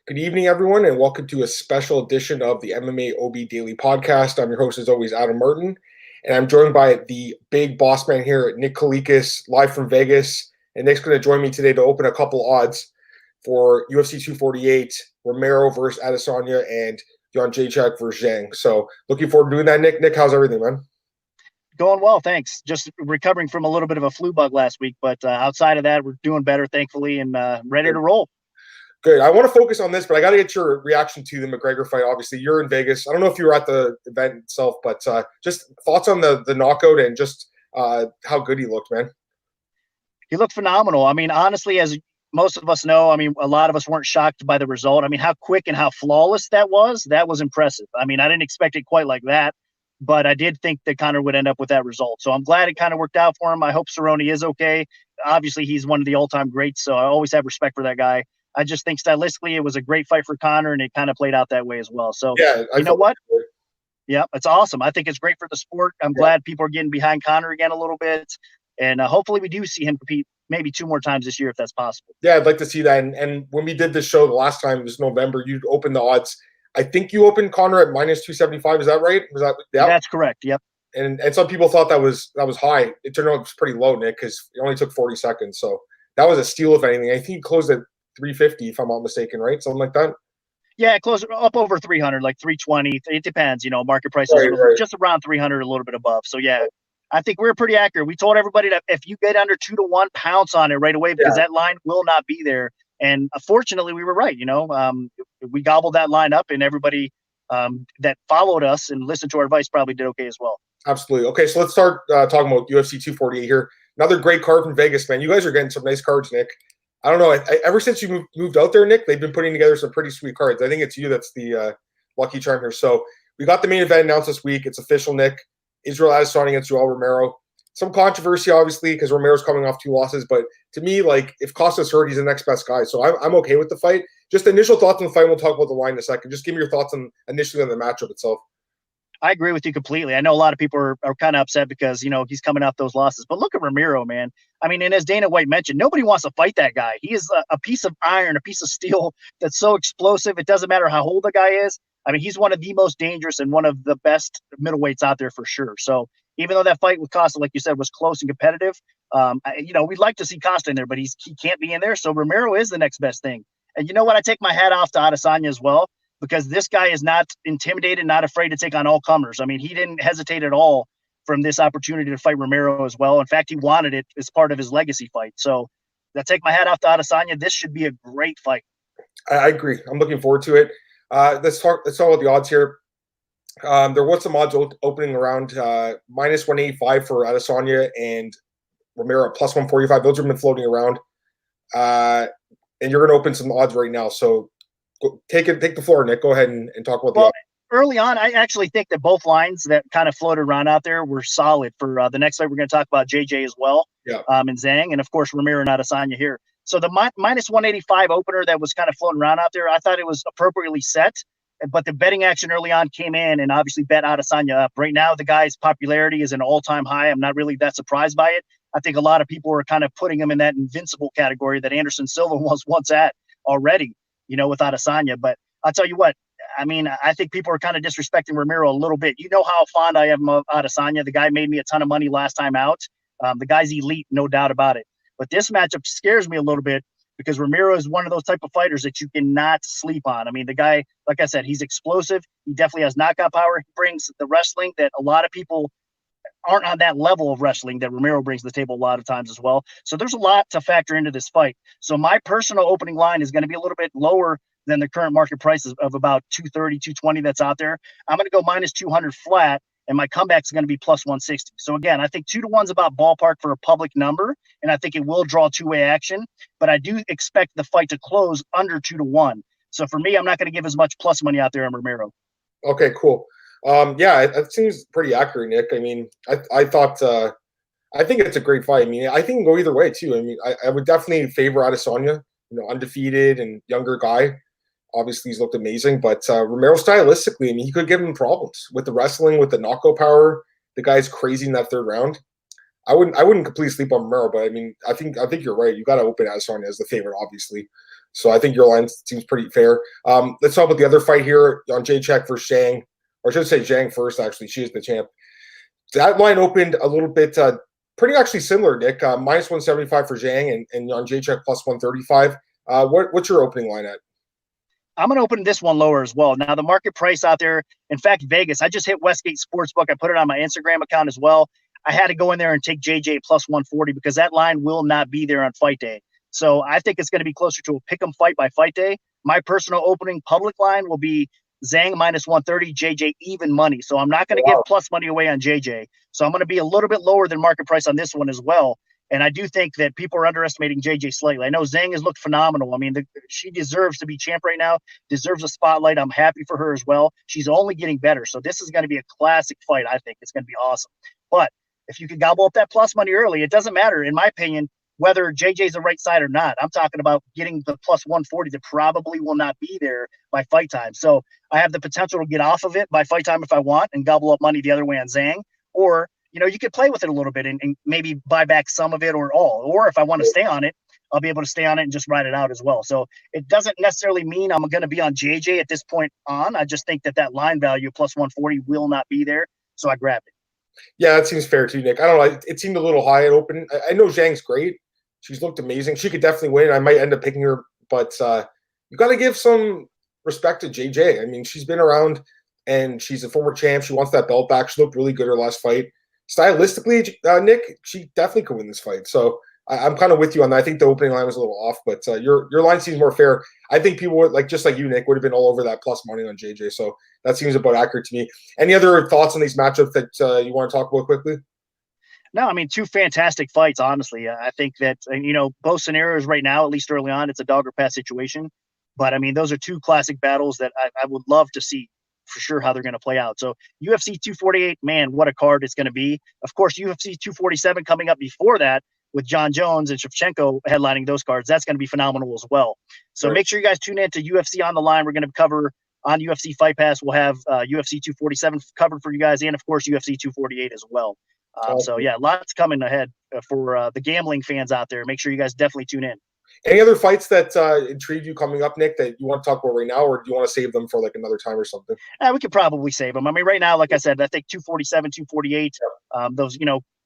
Good evening, everyone, and welcome to a special edition of the MMAOB Daily Podcast. I'm your host, as always, Adam Martin, and I'm joined by the big boss man here, Nick Kalikas, live from Vegas. And Nick's going to join me today to open a couple odds for UFC 248, Romero versus Adesanya, and Joanna Jedrzejczyk versus Zhang. So looking forward to doing that, Nick. Nick, how's everything, man? Going well, thanks. Just recovering from a little bit of a flu bug last week, but outside of that, we're doing better, thankfully, and ready to roll. Good. I want to focus on this, but I got to get your reaction to the McGregor fight. Obviously, you're in Vegas. I don't know if you were at the event itself, but just thoughts on the knockout and just how good he looked, man. He looked phenomenal. I mean, honestly, as most of us know, I mean, a lot of us weren't shocked by the result. I mean, how quick and how flawless that was impressive. I mean, I didn't expect it quite like that, but I did think that Conor would end up with that result. So I'm glad it kind of worked out for him. I hope Cerrone is okay. Obviously, he's one of the all-time greats, so I always have respect for that guy. I just think stylistically it was a great fight for Conor, and it kind of played out that way as well. So, yeah, you know what? Yeah, it's awesome. I think it's great for the sport. I'm glad people are getting behind Conor again a little bit, and hopefully we do see him compete maybe 2 more times this year if that's possible. Yeah, I'd like to see that. And when we did this show the last time, it was November, you opened the odds. I think you opened Conor at minus 275. Is that right? Was that? Yeah, that's correct. Yep. And some people thought that was high. It turned out it was pretty low, Nick, because it only took 40 seconds. So that was a steal, if anything. I think he closed at 350, if I'm not mistaken, right? Something like that. Yeah, close up over 300, like 320. It depends, market prices right. Just around 300, a little bit above. So yeah, I think we're pretty accurate. We told everybody that if you get under 2-1, pounce on it right away because that line will not be there. And fortunately, we were right. We gobbled that line up, and everybody that followed us and listened to our advice probably did okay as well. Absolutely. Okay, so let's start talking about UFC 248 here. Another great card from Vegas, man. You guys are getting some nice cards, Nick. I don't know. Ever since you moved out there, Nick, they've been putting together some pretty sweet cards. I think it's you that's the lucky charm here. So we got the main event announced this week. It's official, Nick. Israel Adesanya against Yoel Romero. Some controversy, obviously, because Romero's coming off 2 losses. But to me, like, if Costa's hurt, he's the next best guy. So I'm okay with the fight. Just initial thoughts on the fight. We'll talk about the line in a second. Just give me your thoughts initially on the matchup itself. I agree with you completely. I know a lot of people are kind of upset because, he's coming off those losses. But look at Romero, man. I mean, and as Dana White mentioned, nobody wants to fight that guy. He is a piece of iron, a piece of steel that's so explosive. It doesn't matter how old the guy is. I mean, he's one of the most dangerous and one of the best middleweights out there for sure. So even though that fight with Costa, like you said, was close and competitive, we'd like to see Costa in there, but he can't be in there. So Romero is the next best thing. And you know what? I take my hat off to Adesanya as well, because this guy is not intimidated, not afraid to take on all comers. I mean, he didn't hesitate at all from this opportunity to fight Romero as well. In fact, he wanted it as part of his legacy fight. So I take my hat off to Adesanya. This should be a great fight. I agree. I'm looking forward to it. Let's talk about the odds here. There was some odds opening around minus 185 for Adesanya and Romero at plus 145. Those have been floating around. And you're going to open some odds right now. So take the floor, Nick. Go ahead and talk about the odds. Early on, I actually think that both lines that kind of floated around out there were solid for the next fight. We're going to talk about JJ as well, and Zhang, and of course Romero and Adesanya here. So the minus 185 opener that was kind of floating around out there, I thought it was appropriately set, but the betting action early on came in and obviously bet Adesanya up. Right now, the guy's popularity is an all-time high. I'm not really that surprised by it. I think a lot of people are kind of putting him in that invincible category that Anderson Silva was once at already, with Adesanya. But I'll tell you what, I mean, I think people are kind of disrespecting Romero a little bit. You know how fond I am of Adesanya. The guy made me a ton of money last time out. The guy's elite, no doubt about it. But this matchup scares me a little bit because Romero is one of those type of fighters that you cannot sleep on. I mean, the guy, like I said, he's explosive. He definitely has knockout power. He brings the wrestling that a lot of people aren't on that level of wrestling that Romero brings to the table a lot of times as well. So there's a lot to factor into this fight. So my personal opening line is going to be a little bit lower than the current market prices of about 230, 220 that's out there. I'm going to go minus 200 flat, and my comeback is going to be plus 160. So again, I think 2-1 is about ballpark for a public number, and I think it will draw two-way action, but I do expect the fight to close under 2-1. So for me, I'm not going to give as much plus money out there on Romero. Okay, cool. Yeah, it seems pretty accurate, Nick. I mean, I think it's a great fight. I mean, I think it can go either way too. I mean, I would definitely favor Adesanya, undefeated and younger guy. Obviously, he's looked amazing, but Romero stylistically, I mean, he could give him problems with the wrestling, with the knockout power. The guy's crazy in that third round. I wouldn't completely sleep on Romero, but I mean, I think you're right. You got to open Adesanya as the favorite, obviously. So I think your line seems pretty fair. Let's talk about the other fight here on Jedrzejczyk versus Zhang. Or I should say Zhang first, actually. She is the champ. That line opened a little bit pretty actually similar, Nick. Minus 175 for Zhang and on Jedrzejczyk plus 135. What's your opening line at? I'm going to open this one lower as well. Now, the market price out there, in fact, Vegas, I just hit Westgate Sportsbook. I put it on my Instagram account as well. I had to go in there and take JJ plus 140 because that line will not be there on fight day. So I think it's going to be closer to a pick'em fight by fight day. My personal opening public line will be Zhang minus 130, JJ even money. So I'm not going to give plus money away on JJ. So I'm going to be a little bit lower than market price on this one as well. And I do think that people are underestimating JJ slightly. I know Zhang has looked phenomenal. I mean, she deserves to be champ right now, deserves a spotlight. I'm happy for her as well. She's only getting better. So this is going to be a classic fight, I think. It's going to be awesome. But if you can gobble up that plus money early, it doesn't matter, in my opinion, whether JJ's the right side or not. I'm talking about getting the plus 140 that probably will not be there by fight time. So I have the potential to get off of it by fight time if I want and gobble up money the other way on Zhang. Or you could play with it a little bit and maybe buy back some of it or all. Or if I want to stay on it, I'll be able to stay on it and just ride it out as well. So it doesn't necessarily mean I'm going to be on JJ at this point on. I just think that line value plus 140 will not be there. So I grabbed it. Yeah, that seems fair too, Nick. I don't know. It seemed a little high at open. I know Zhang's great. She's looked amazing. She could definitely win. I might end up picking her, but you got to give some respect to JJ. I mean, she's been around and she's a former champ. She wants that belt back. She looked really good her last fight. Stylistically, Nick, she definitely could win this fight. So I'm kind of with you on that. I think the opening line was a little off, but your line seems more fair. I think people would, just like you, Nick, would have been all over that plus money on JJ. So that seems about accurate to me. Any other thoughts on these matchups that you want to talk about quickly? No, I mean, two fantastic fights, honestly. I think that, both scenarios right now, at least early on, it's a dog or pass situation. But, I mean, those are two classic battles that I would love to see for sure how they're going to play out. So UFC 248, man, what a card it's going to be. Of course, UFC 247 coming up before that with John Jones and Shevchenko headlining those cards. That's going to be phenomenal as well. So Make sure you guys tune in to UFC on the Line. We're going to cover on UFC Fight Pass. We'll have UFC 247 covered for you guys and, of course, UFC 248 as well. So, yeah, lots coming ahead for the gambling fans out there. Make sure you guys definitely tune in. Any other fights that intrigue you coming up, Nick, that you want to talk about right now, or do you want to save them for another time or something? We could probably save them. I mean, right now, like I said, I think 247, 248, those,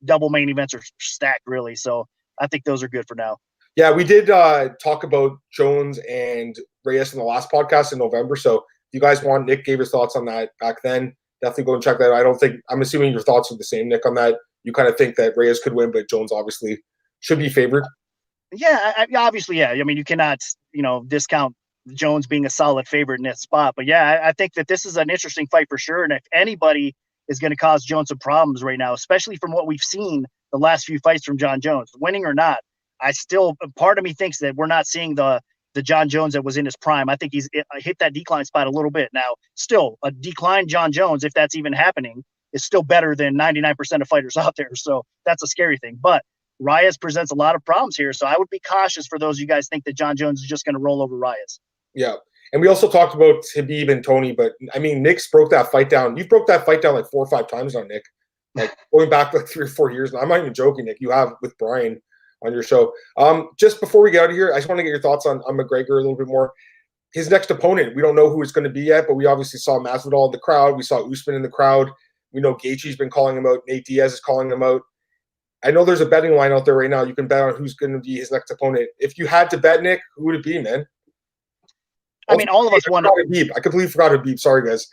double main events are stacked, really. So I think those are good for now. Yeah, we did talk about Jones and Reyes in the last podcast in November. So if you guys want, Nick gave his thoughts on that back then. Definitely go and check that out. I'm assuming your thoughts are the same, Nick, on that. You kind of think that Reyes could win, but Jones obviously should be favored. Yeah, obviously, yeah. I mean, you cannot, discount Jones being a solid favorite in that spot. But, yeah, I think that this is an interesting fight for sure. And if anybody is going to cause Jones some problems right now, especially from what we've seen the last few fights from John Jones, winning or not, part of me thinks that we're not seeing the John Jones that was in his prime. I think he's hit that decline spot a little bit. Now, still, a declined John Jones, if that's even happening, is still better than 99% of fighters out there. So that's a scary thing. But Reyes presents a lot of problems here. So I would be cautious for those of you guys think that John Jones is just going to roll over Reyes. Yeah. And we also talked about Khabib and Tony, but I mean, Nick's broke that fight down. You've broke that fight down 4 or 5 times now, Nick. Going back 3 or 4 years now. I'm not even joking, Nick. You have with Brian on your show. Just before we get out of here, I just want to get your thoughts on McGregor a little bit more. His next opponent, we don't know who it's going to be yet, but we obviously saw Masvidal in the crowd. We saw Usman in the crowd. We know Gaethje's been calling him out. Nate Diaz is calling him out. I know there's a betting line out there right now. You can bet on who's going to be his next opponent. If you had to bet, Nick, who would it be, man? I mean, all of us want to. I completely forgot Khabib. Sorry, guys.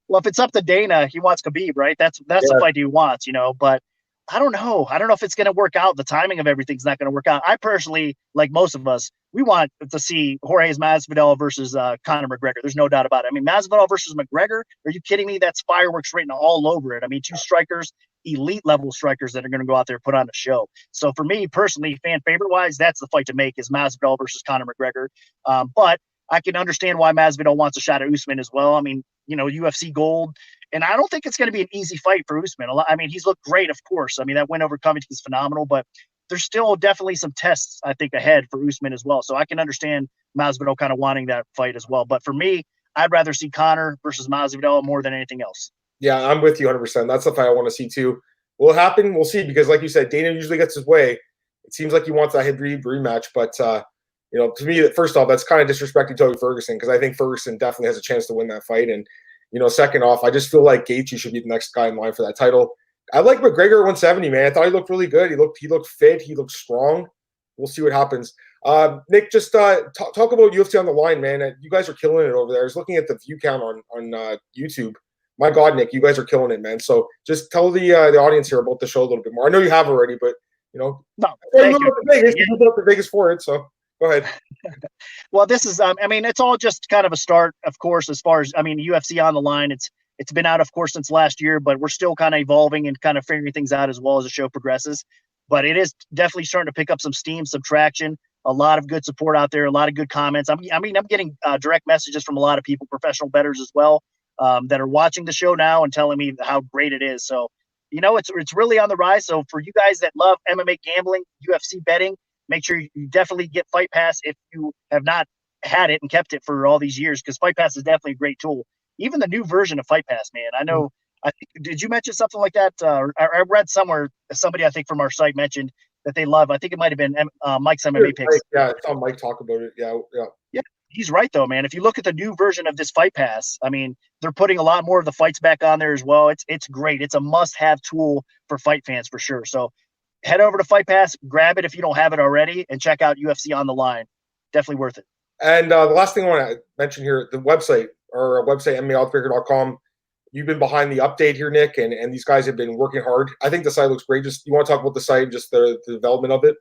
Well, if it's up to Dana, he wants Khabib, right? That's the fight he wants, But I don't know. I don't know if it's going to work out. The timing of everything's not going to work out. I personally, like most of us, we want to see Jorge Masvidal versus Conor McGregor. There's no doubt about it. I mean, Masvidal versus McGregor, are you kidding me? That's fireworks written all over it. I mean, 2 strikers, elite level strikers that are going to go out there and put on a show. So for me personally, fan favorite wise, that's the fight to make is Masvidal versus Conor McGregor. But I can understand why Masvidal wants a shot at Usman as well. I mean, UFC gold. And I don't think it's going to be an easy fight for Usman. I mean, he's looked great, of course. I mean, that win over Covington is phenomenal, but there's still definitely some tests, I think, ahead for Usman as well. So I can understand Masvidal kind of wanting that fight as well. But for me, I'd rather see Conor versus Masvidal more than anything else. Yeah, I'm with you 100%. That's the fight I want to see too. Will it happen? We'll see, because like you said, Dana usually gets his way. It seems like he wants that Khabib rematch, but To me, first off, that's kind of disrespecting Tony Ferguson, because I think Ferguson definitely has a chance to win that fight. And, second off, I just feel like Gaethje should be the next guy in line for that title. I like McGregor at 170, man. I thought he looked really good. He looked fit. He looked strong. We'll see what happens. Nick, just talk about UFC on the line, man. You guys are killing it over there. I was looking at the view count on YouTube. My God, Nick, you guys are killing it, man. So just tell the audience here about the show a little bit more. I know you have already, but no, thank you. Vegas. You moved up to Vegas for it, so go ahead. Well, this is, it's all just kind of a start, of course, as far as, UFC on the line. It's been out, of course, since last year, but we're still kind of evolving and kind of figuring things out as well as the show progresses. But it is definitely starting to pick up some steam, some traction, a lot of good support out there, a lot of good comments. I'm getting direct messages from a lot of people, professional bettors as well, that are watching the show now and telling me how great it is. So, it's really on the rise. So for you guys that love MMA gambling, UFC betting, make sure you definitely get Fight Pass if you have not had it and kept it for all these years, because Fight Pass is definitely a great tool. Even the new version of Fight Pass, man. I know. Did you mention something like that? I read somewhere, somebody I think from our site mentioned that they love. I think it might have been Mike's MMA picks. Yeah, I saw Mike talk about it. Yeah. He's right though, man. If you look at the new version of this Fight Pass, they're putting a lot more of the fights back on there as well. It's great. It's a must-have tool for fight fans for sure. So head over to Fight Pass, grab it if you don't have it already, and check out UFC on the line. Definitely worth it. And the last thing I want to mention here, the website, MMAOddsbreaker.com. You've been behind the update here, Nick, and these guys have been working hard. I think the site looks great. Just, you want to talk about the site and just the development of it?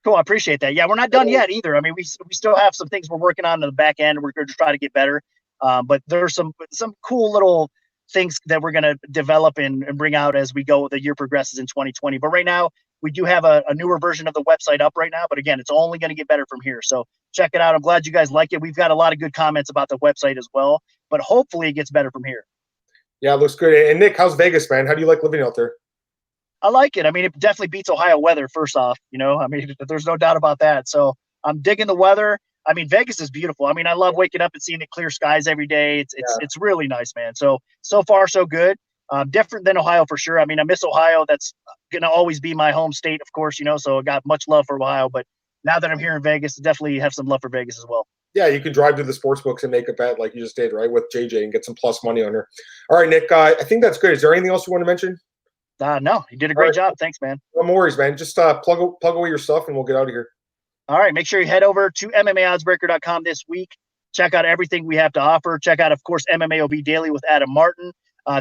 Cool. I appreciate that. Yeah, we're not done yet either. We still have some things we're working on in the back end. We're going to try to get better. But there's some cool little things that we're going to develop and bring out as we go. The year progresses in 2020. But right now, we do have a newer version of the website up right now. But again, it's only going to get better from here. So check it out. I'm glad you guys like it. We've got a lot of good comments about the website as well. But hopefully it gets better from here. Yeah, it looks good. And Nick, how's Vegas, man? How do you like living out there? I like it. It definitely beats Ohio weather, first off. There's no doubt about that. So I'm digging the weather. Vegas is beautiful. I love waking up and seeing the clear skies every day. It's really nice, man. So far, so good. Different than Ohio for sure. I miss Ohio. That's going to always be my home state, of course, so I got much love for Ohio. But now that I'm here in Vegas, definitely have some love for Vegas as well. Yeah, you can drive to the sports books and make a bet like you just did, right, with JJ and get some plus money on her. All right, Nick, I think that's good. Is there anything else you want to mention? No, you did a great job. Thanks, man. No worries, man. Just plug away your stuff and we'll get out of here. All right, make sure you head over to MMAOddsbreaker.com this week. Check out everything we have to offer. Check out, of course, MMAOB Daily with Adam Martin.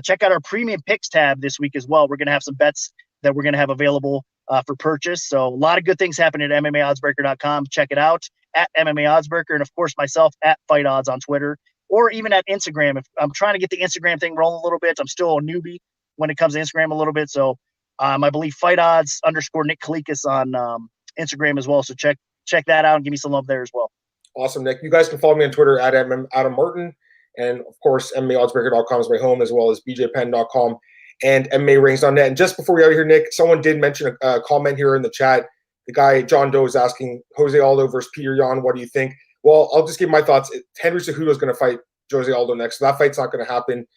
Check out our premium picks tab this week as well. We're going to have some bets that we're going to have available for purchase. So a lot of good things happening at MMAOddsbreaker.com. Check it out at MMAOddsbreaker, and of course myself at Fight Odds on Twitter, or even at Instagram. If I'm trying to get the Instagram thing rolling a little bit, I'm still a newbie when it comes to Instagram a little bit. So I believe Fight Odds _ Nick Kalikas on Instagram as well. So check that out and give me some love there as well. Awesome, Nick. You guys can follow me on Twitter at Adam Martin, and of course MMAOddsbreaker.com is my home, as well as bjpenn.com and MMARings.net. And just before we get out of here, Nick, someone did mention a comment here in the chat. The guy, John Doe, is asking Jose Aldo versus Peter Yan. What do you think? Well, I'll just give my thoughts. Henry Cejudo is going to fight Jose Aldo next, so that fight's not going to happen.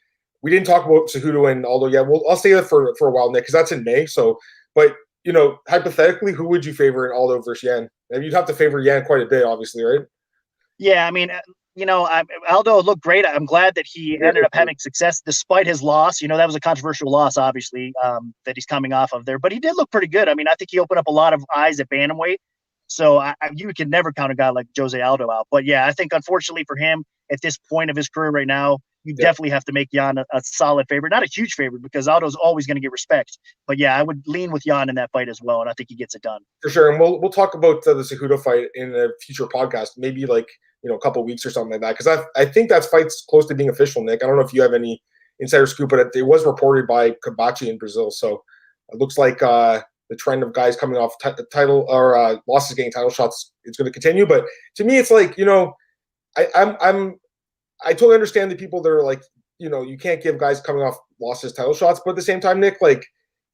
We didn't talk about Cejudo and Aldo yet. I'll stay there for a while, Nick, because that's in May. So, but hypothetically, who would you favor in Aldo versus Yan? You'd have to favor Yan quite a bit, obviously, right? Yeah, Aldo looked great. I'm glad that he ended up having success despite his loss. That was a controversial loss, obviously, that he's coming off of there. But he did look pretty good. I think he opened up a lot of eyes at bantamweight. So you can never count a guy like Jose Aldo out. But, yeah, I think unfortunately for him at this point of his career right now, you definitely have to make Yan a solid favorite. Not a huge favorite, because Aldo's always going to get respect. But, yeah, I would lean with Yan in that fight as well, and I think he gets it done. For sure. And we'll talk about the Cejudo fight in a future podcast, maybe a couple of weeks or something like that, because I think that fight's close to being official, Nick. I don't know if you have any insider scoop, but it was reported by Kabachi in Brazil. So it looks like the trend of guys coming off title or losses getting title shots is going to continue. But to me, it's I totally understand the people that are you can't give guys coming off losses title shots, but at the same time, Nick,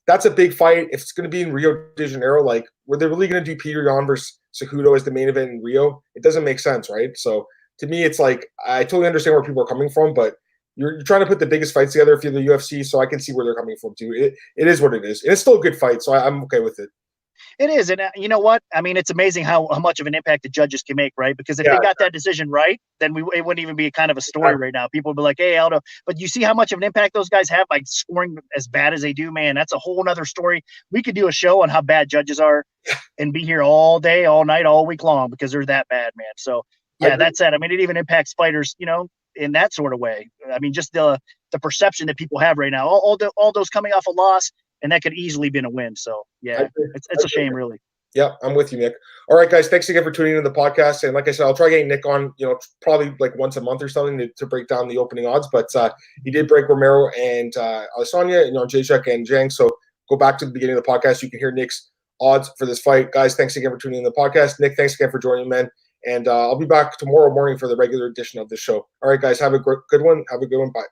that's a big fight. If it's going to be in Rio de Janeiro, were they really going to do Peter Yan versus Cejudo as the main event in Rio? It doesn't make sense, right? So to me, it's I totally understand where people are coming from, but you're trying to put the biggest fights together if you're the UFC, so I can see where they're coming from too. It is what it is. And it's still a good fight, so I'm okay with it. It is, and you know what? I mean, it's amazing how much of an impact the judges can make, right? Because if they got that decision right, then it wouldn't even be kind of a story right now. People would be like, "Hey, Aldo," but you see how much of an impact those guys have by scoring as bad as they do, man. That's a whole other story. We could do a show on how bad judges are, and be here all day, all night, all week long because they're that bad, man. So yeah, that's it. I mean, it even impacts fighters, in that sort of way. I mean, just the perception that people have right now. All those coming off a loss. And that could easily been a win. So, yeah, it's a shame, really. Yeah, I'm with you, Nick. All right, guys, thanks again for tuning into the podcast. And like I said, I'll try getting Nick on, probably like once a month or something to break down the opening odds. But he did break Romero and Adesanya, Jedrzejczyk and Zhang. So go back to the beginning of the podcast. You can hear Nick's odds for this fight. Guys, thanks again for tuning in the podcast. Nick, thanks again for joining me, man. And I'll be back tomorrow morning for the regular edition of the show. All right, guys, have a good one. Have a good one. Bye.